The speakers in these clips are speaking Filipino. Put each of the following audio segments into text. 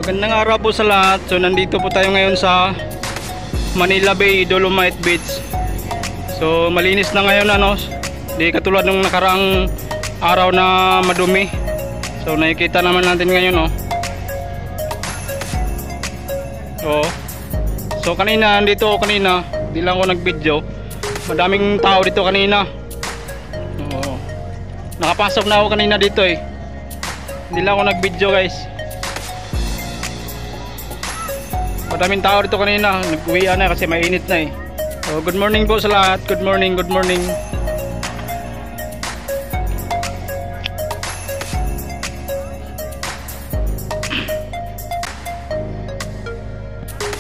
Magandang araw po sa lahat. So nandito po tayo ngayon sa Manila Bay, Dolomite Beach. So malinis na ngayon, ano, di katulad ng nakaraang araw na madumi. So nakikita naman natin ngayon, oh. Oh. So kanina, nandito ako kanina, di lang ako nag-video. Madaming tao dito kanina. Oh. Nakapasok na ako kanina dito eh. Hindi lang ako nag-video, guys. Madaming tao dito kanina. Nag-uwian na kasi mainit na eh. So good morning po sa lahat. Good morning, good morning.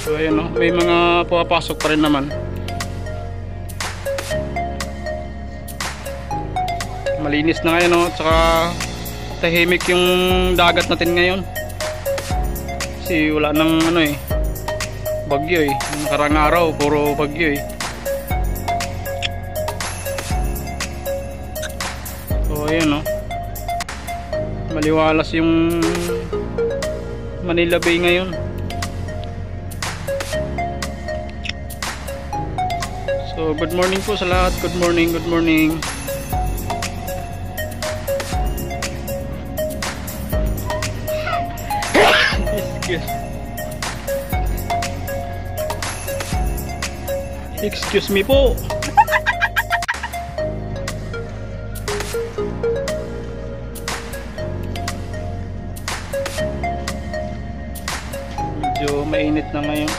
So ayun, no, may mga pumapasok pa rin naman. Malinis na ngayon, no, tsaka tahimik yung dagat natin ngayon. Kasi wala nang ano eh, bagyo eh. Nakarang araw puro bagyo eh. So ayun, no, maliwalas yung Manila Bay ngayon. So good morning po sa lahat. Good morning, good morning. Excuse me po. Medyo mainit na ngayon.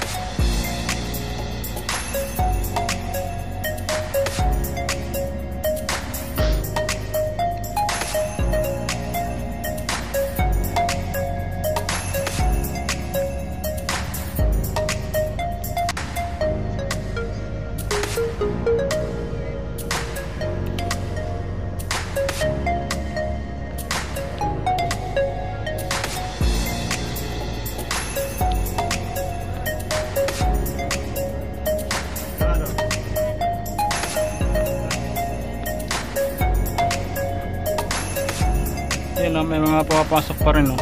Yan, may mga papasok pa rin, oh.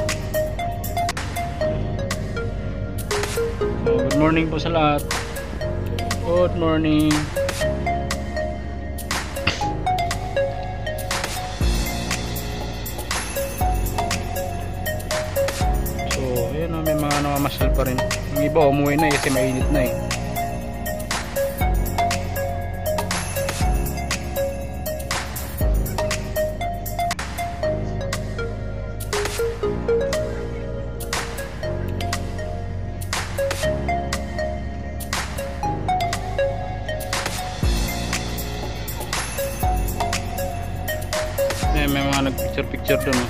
So, good morning po sa lahat. Good morning. So ayan, may mga namamasyal pa rin. Yung iba umuwi na kasi mainit na eh. May mga nag-picture doon, oh.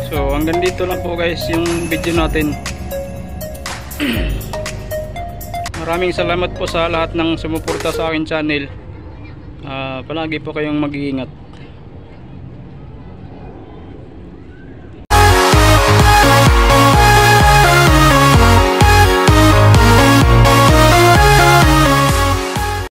So hanggang dito lang po, guys, yung video natin. Maraming salamat po sa lahat ng sumuporta sa akin channel. Palagi po kayong mag-iingat.